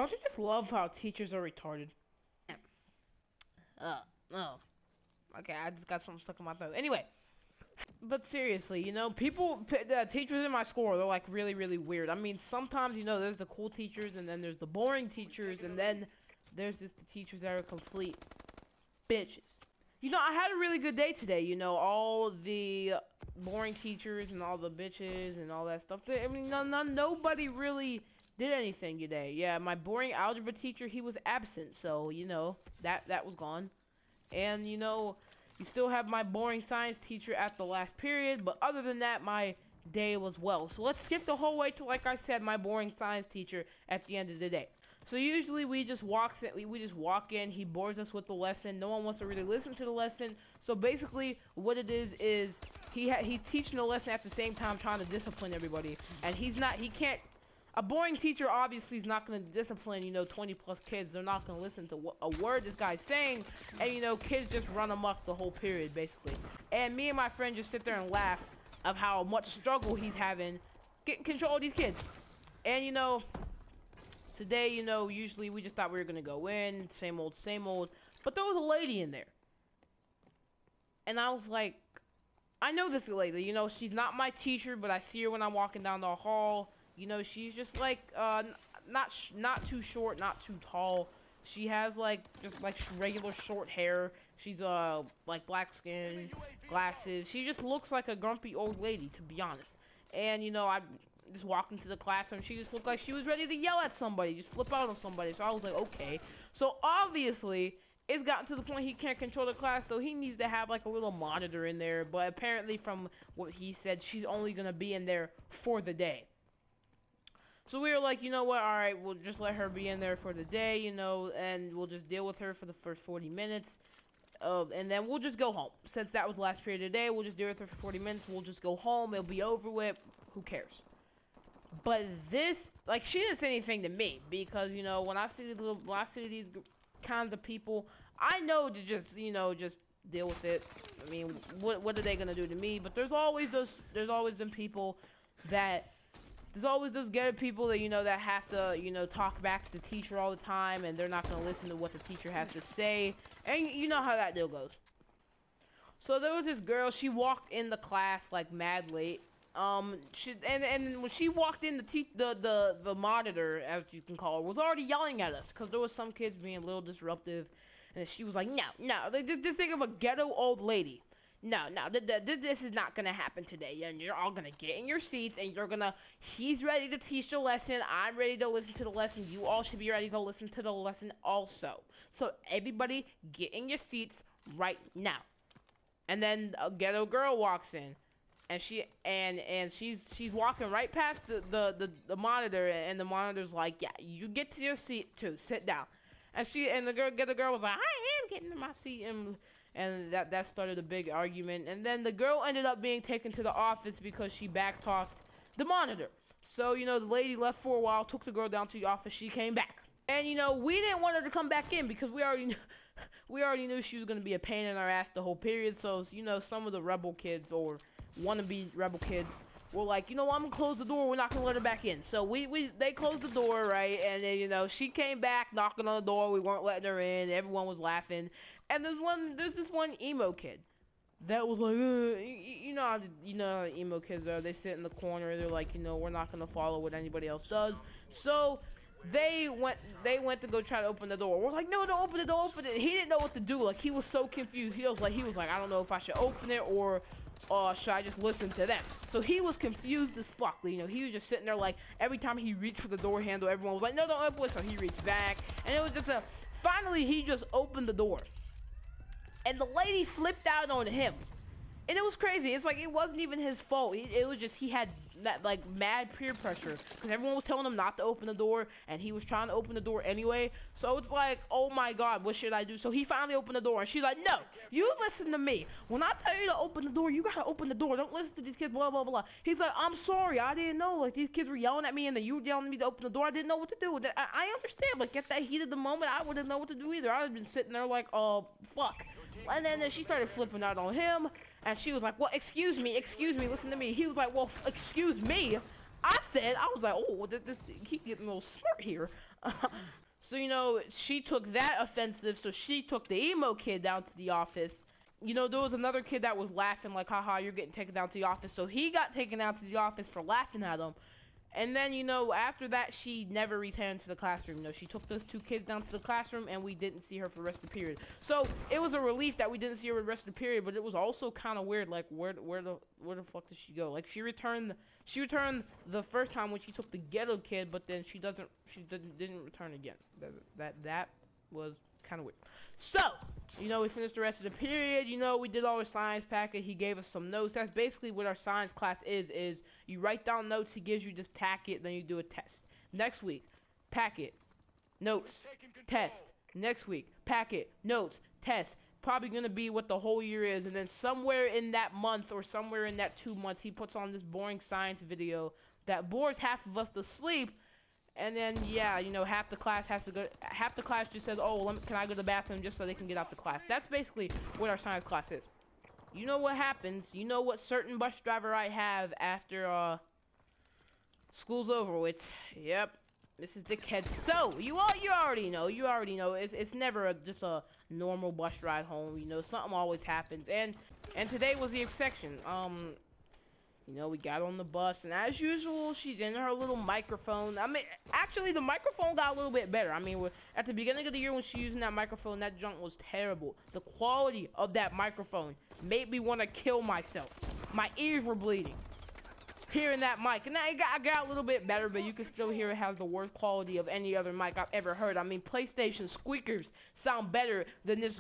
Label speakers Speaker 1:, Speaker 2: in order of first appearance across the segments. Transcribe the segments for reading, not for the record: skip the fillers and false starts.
Speaker 1: Don't you just love how teachers are retarded? Oh. Okay, I just got something stuck in my throat. Anyway, but seriously, you know, the teachers in my school, they're like really, really weird. I mean, sometimes, you know, there's the cool teachers, and then there's the boring teachers, and then there's just the teachers that are complete bitches. You know, I had a really good day today, you know, all the boring teachers and all the bitches and all that stuff. I mean, nobody really did anything today. Yeah, my boring algebra teacher, he was absent, so, you know, that was gone. And, you know, you still have my boring science teacher at the last period, but other than that, my day was well. So let's skip the whole way to, like I said, my boring science teacher at the end of the day. So usually we just walk in, he bores us with the lesson, no one wants to really listen to the lesson. So basically what it is he's teaching the lesson at the same time trying to discipline everybody. And a boring teacher obviously is not going to discipline, you know, 20 plus kids. They're not going to listen to a word this guy's saying. And, you know, kids just run amok the whole period, basically. And me and my friend just sit there and laugh of how much struggle he's having getting control of these kids. And, you know, today, you know, usually we just thought we were going to go in, same old. But there was a lady in there. And I was like, I know this lady, you know, she's not my teacher, but I see her when I'm walking down the hall. You know, she's just like, not too short, not too tall. She has like, just like regular short hair. She's, like black skin, glasses. She just looks like a grumpy old lady, to be honest. And, you know, I just walked into the classroom. She just looked like she was ready to yell at somebody, just flip out on somebody. So I was like, okay. So obviously, it's gotten to the point he can't control the class, so he needs to have like a little monitor in there. But apparently, from what he said, she's only gonna be in there for the day. So we were like, you know what, alright, we'll just let her be in there for the day, you know, and we'll just deal with her for the first 40 minutes. And then we'll just go home. Since that was the last period of the day, we'll just deal with her for 40 minutes, we'll just go home, it'll be over with, who cares? But this, like, she didn't say anything to me, because, you know, when I see these kinds of people, I know to just, you know, just deal with it. I mean, what are they gonna do to me? But there's always been people that, there's always those ghetto people that, you know, that have to, you know, talk back to the teacher all the time, and they're not going to listen to what the teacher has to say, and you know how that deal goes. So there was this girl, she walked in the class, like, mad late, and when she walked in, the monitor, as you can call her, was already yelling at us, because there was some kids being a little disruptive, and she was like, no, just think of a ghetto old lady. No, this is not gonna happen today, and you're all gonna get in your seats, and he's ready to teach the lesson, I'm ready to listen to the lesson, you all should be ready to listen to the lesson also. So everybody, get in your seats right now. And then a ghetto girl walks in, and she's walking right past the monitor, and the monitor's like, yeah, you get to your seat too, sit down. And the ghetto girl was like, I am getting in my seat, and that started a big argument. And then the girl ended up being taken to the office because she backtalked the monitor. So, you know, the lady left for a while, took the girl down to the office, she came back. And, you know, we didn't want her to come back in because we already knew she was going to be a pain in our ass the whole period. So, you know, some of the rebel kids, or wannabe rebel kids, were like, you know, I'm going to close the door, we're not going to let her back in. So they closed the door, right, and then, you know, she came back knocking on the door, we weren't letting her in, everyone was laughing. And there's this one emo kid that was like, you know how emo kids are. They sit in the corner. They're like, you know, we're not gonna follow what anybody else does. So they went to go try to open the door. We're like, no, don't open it, don't open it. He didn't know what to do. Like, he was so confused. He was like, I don't know if I should open it or should I just listen to them? So he was confused as fuck. You know, he was just sitting there like, every time he reached for the door handle, everyone was like, no, don't open it. So he reached back, and it was just finally he just opened the door. And the lady flipped out on him. And it was crazy. It's like, it wasn't even his fault. It was just, he had that, like, mad peer pressure. Because everyone was telling him not to open the door. And he was trying to open the door anyway. So it's like, oh my god, what should I do? So he finally opened the door. And she's like, no, you listen to me. When I tell you to open the door, you gotta open the door. Don't listen to these kids, blah, blah, blah. He's like, I'm sorry, I didn't know. Like, these kids were yelling at me, and then you were yelling at me to open the door. I didn't know what to do. I understand. Like, at that heat of the moment, I wouldn't know what to do either. I would have been sitting there like, oh, fuck. And then she started flipping out on him. And she was like, well, excuse me, listen to me. He was like, well, excuse me. I was like, oh, he getting a little smart here. So, you know, she took that offensive, so she took the emo kid down to the office. You know, there was another kid that was laughing like, haha, you're getting taken down to the office. So he got taken down to the office for laughing at him. And then, you know, after that, she never returned to the classroom. You know, she took those 2 kids down to the classroom, and we didn't see her for the rest of the period. So it was a relief that we didn't see her for the rest of the period, but it was also kind of weird. Like, where the fuck did she go? Like, she returned the first time when she took the ghetto kid, but then she didn't return again. That was kind of weird. So, you know, we finished the rest of the period. You know, we did all our science packet. He gave us some notes. That's basically what our science class is you write down notes. He gives you just packet, then you do a test. Next week, packet, notes, test. Next week, packet, notes, test. Probably going to be what the whole year is. And then somewhere in that month or somewhere in that 2 months, he puts on this boring science video that bores half of us to sleep. And then, yeah, you know, half the class just says, oh, can I go to the bathroom just so they can get out the class. That's basically what our science class is. You know what happens. You know what certain bus driver I have after, school's over with. Yep, Mrs. Dickhead. So, you already know. It's never just a normal bus ride home. You know, something always happens. And today was the exception. You know, we got on the bus, and as usual, she's in her little microphone. I mean, actually, the microphone got a little bit better. I mean, at the beginning of the year when she was using that microphone, that junk was terrible. The quality of that microphone made me want to kill myself. My ears were bleeding hearing that mic. And I got a little bit better, but you can still hear it has the worst quality of any other mic I've ever heard. I mean, PlayStation squeakers sound better than this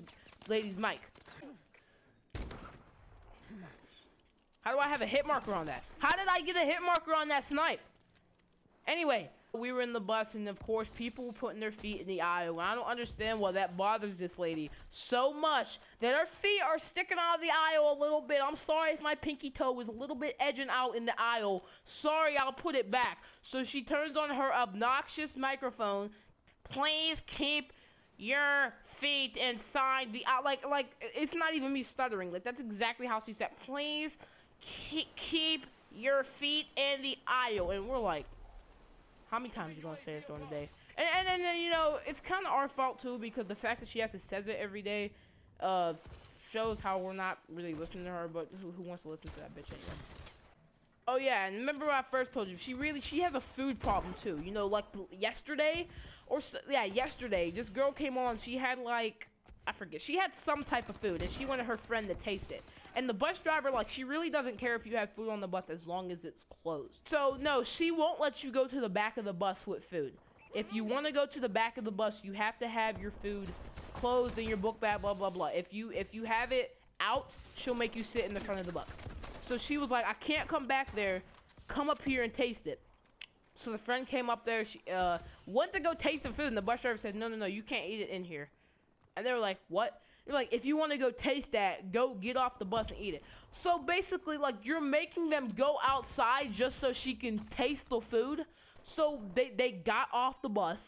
Speaker 1: lady's mic. How do I have a hit marker on that? How did I get a hit marker on that snipe? Anyway, we were in the bus, and of course, people were putting their feet in the aisle. And I don't understand why that bothers this lady so much that her feet are sticking out of the aisle a little bit. I'm sorry if my pinky toe was a little bit edging out in the aisle. Sorry, I'll put it back. So she turns on her obnoxious microphone. Please keep your feet inside the aisle. Like it's not even me stuttering. Like, that's exactly how she said, please keep your feet in the aisle. And we're like, how many times are you gonna say this during the day? And then, you know, it's kind of our fault too, because the fact that she has to says it every day shows how we're not really listening to her. But who wants to listen to that bitch anyway? Oh yeah, and remember what I first told you, she has a food problem too. You know, like yesterday, yesterday, this girl came on. She had, like, I forget, she had some type of food, and she wanted her friend to taste it. And the bus driver, like, she really doesn't care if you have food on the bus as long as it's closed. So, no, she won't let you go to the back of the bus with food. If you want to go to the back of the bus, you have to have your food closed in your book bag, blah, blah, blah. If you have it out, she'll make you sit in the front of the bus. So she was like, I can't come back there. Come up here and taste it. So the friend came up there. She went to go taste the food, and the bus driver said, no, you can't eat it in here. And they were like, what? They're like, if you want to go taste that, go get off the bus and eat it. So basically, like, you're making them go outside just so she can taste the food. So they got off the bus,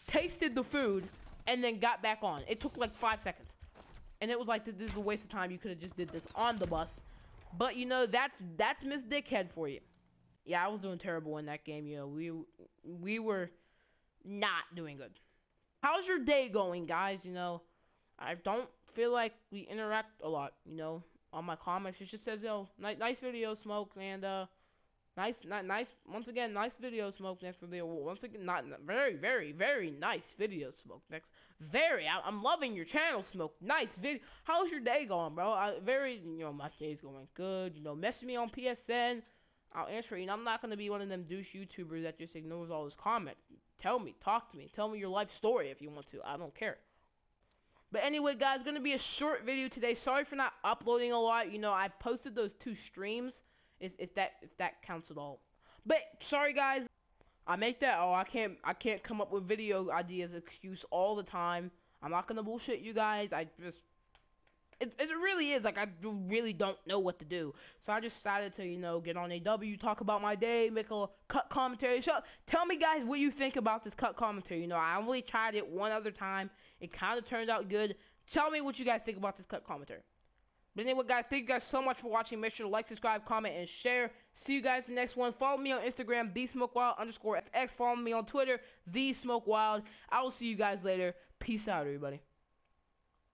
Speaker 1: tasted the food, and then got back on. It took like 5 seconds. And it was like, this is a waste of time. You could have just did this on the bus. But, you know, that's Miss Dickhead for you. Yeah, I was doing terrible in that game. You know, we were not doing good. How's your day going, guys? You know, I don't feel like we interact a lot, you know, on my comments. It just says, yo, nice video, Smoke, and, nice, once again, nice video, Smoke, next video. Once again, very nice video, Smoke, next. I'm loving your channel, Smoke. Nice video. How's your day going, bro? You know, my day's going good. You know, message me on PSN. I'll answer it. You know, I'm not going to be one of them douche YouTubers that just ignores all his comments. Tell me, talk to me. Tell me your life story if you want to. I don't care. But anyway, guys, going to be a short video today. Sorry for not uploading a lot. You know, I posted those 2 streams, if that counts at all. But sorry, guys. I make that, I can't come up with video ideas excuse all the time. I'm not gonna bullshit you guys. It really is, like, I really don't know what to do. So I just decided to, you know, get on AW, talk about my day, make a cut commentary. So tell me, guys, what you think about this cut commentary. You know, I only tried it one other time. It kind of turned out good. Tell me what you guys think about this cut commentary. But anyway, guys, thank you guys so much for watching. Make sure to like, subscribe, comment, and share. See you guys in the next one. Follow me on Instagram, TheSmokeWild_XX. Follow me on Twitter, TheSmokeWild. I will see you guys later. Peace out, everybody.